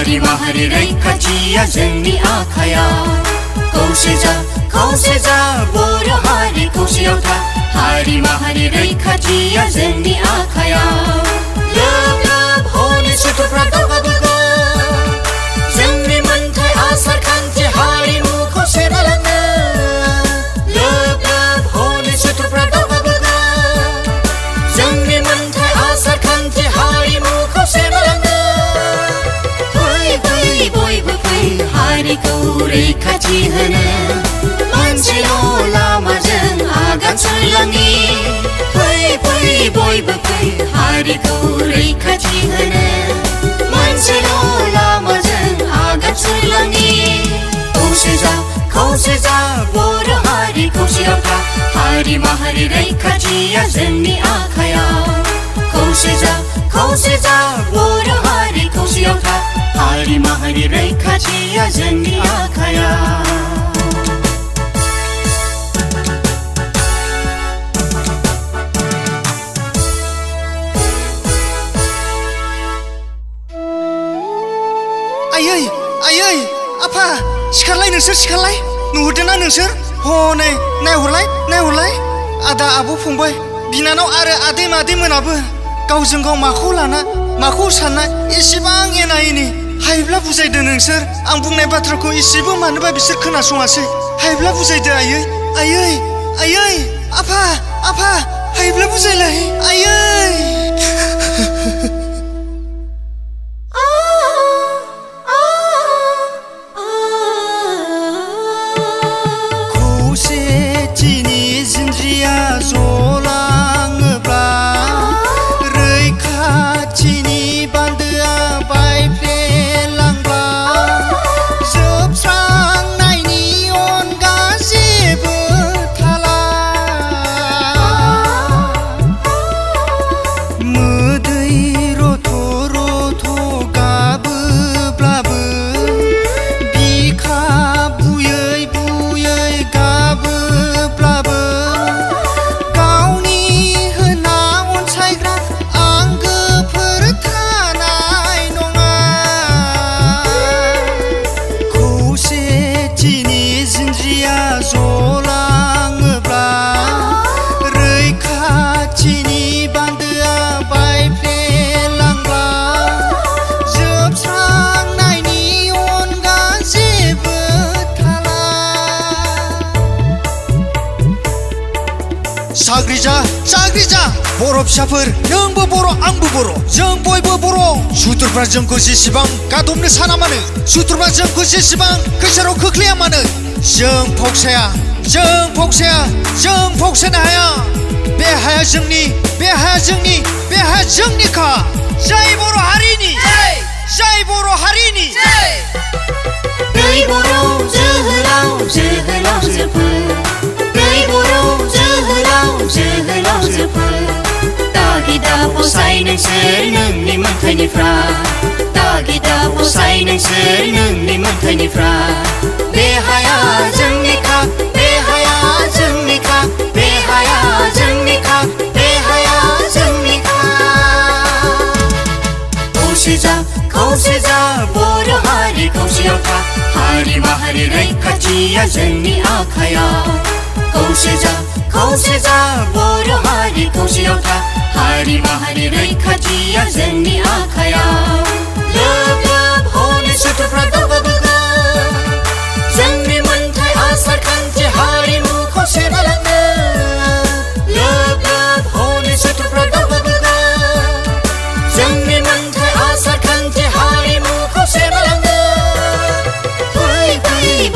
हारि माहारि रैखाथिया जोंनि आखायाव खौसे जा बर' हारि खौसेयाव था हारि माहारि रैखाथिया जोंनि आखायाव लोब लोब हनै सुथुरफ्रा दावगाबोगोन जोंनि मोनथाय आसार खान्थि हारिमुखौ सेना लांनो लोब लोब हनै सुथुरफ्रा दावगाबोगोन जोंनि मोनथाय आसार खान्थि हारिमुखौ सेना लांनो फै बयबो फै हारिखौ रैखाथि होनो मोनसेल' लामाजों आगान सुरलांनि फै बयबो फै हारिखौ रैखाथि होनो मोनसेल' लामाजों आगान सुरलांनि खौसे जा बर' हारि खौसेयाव था हारि माहारि रैखाथिया जोंनि आखायाव खौसे जा बर' हारि खौसेयाव था हारि माहारि रैखाथिया जोंनि आखायाव आयै आफा सिखारलाय नोंसोर सिखारलाय नुहुरदोंना नोंसोर हनै नायहरलाय आदा आब' फंबाय बिनानाव आरो आदै मादै मोनाबो गावजों गाव माखौ लाना माखौ सानना एसेबां एना एनि हायोब्ला बुजायदो नोंसोर आं बुंनाय बाथ्राखौ एसेबो मानोबा बिसोर खोनासङासै हायोब्ला बुजायदो आयै आफा हायोब्ला बुजायलाय आयै साग्रि जा बर' फिसाफोर नोंबो बर' आंबो बर' जों बयबो बर' सुथुरफ्रा जोंखौ जेसेबां गादबनो साना मानो सुथुरफ्रा जोंखौ जेसेबां खैसाराव खोख्लैया मानो जों फावसायनो हाया बे हाया जोंनिखा जय बर' हारिनि जय बर' हारिनि नै बर' जोहोलावजोफोर नै बर' जोहोलावजोफोर दागिदा फसाय नोंसोर नोंनि मोन्थायनिफ्राय दागिदा फसाय नोंसोर नोंनि मोन्थायनिफ्राय बे हाया जोंनिखा बे हाया जोंनिखा बे हाया जोंनिखा बे हाया जोंनिखा खौसे जा बर' हारि खौसेयाव था हारि माहारि रैखाथिया जोंनि आखायाव खौसे जा बर' हारि खौसेयाव था हारि माहारि रैखाथिया जोंनि आखायाव लोब लोब हनै सुथुरफ्रा दावगाबोगोन जोंनि मोनथाय आसार खान्थि हारिमुखौ सेना लांनो लोब लोब हनै सुथुरफ्रा दावगाबोगोन जोंनि मोनथाय आसार खान्थि हारिमुखौ सेना लांनो फै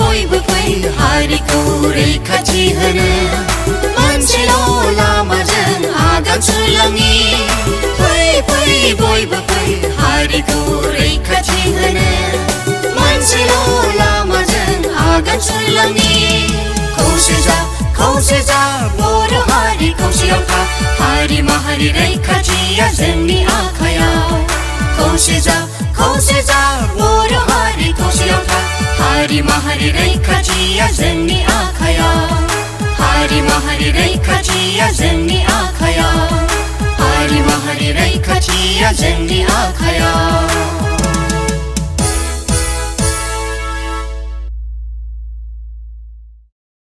बयबो फै हारिखौ रैखाथि होनो मोनसेल' लामाजों आगान सुरलांनि फै बयबो फै हारिखौ रैखाथि होनो मोनसेल' लामाजों आगान सुरलांनि खौसे जा बर' हारि खौसेयाव था हारि माहारि रैखाथिया जोंनि आखायाव खौसे जा बर' हारि खौसेयाव था हारि माहारि रैखाथिया जोंनि आखायाव हारि माहारि रैखाथिया जोंनि आखायाव हारि माहारि रैखाथिया जोंनि आखायाव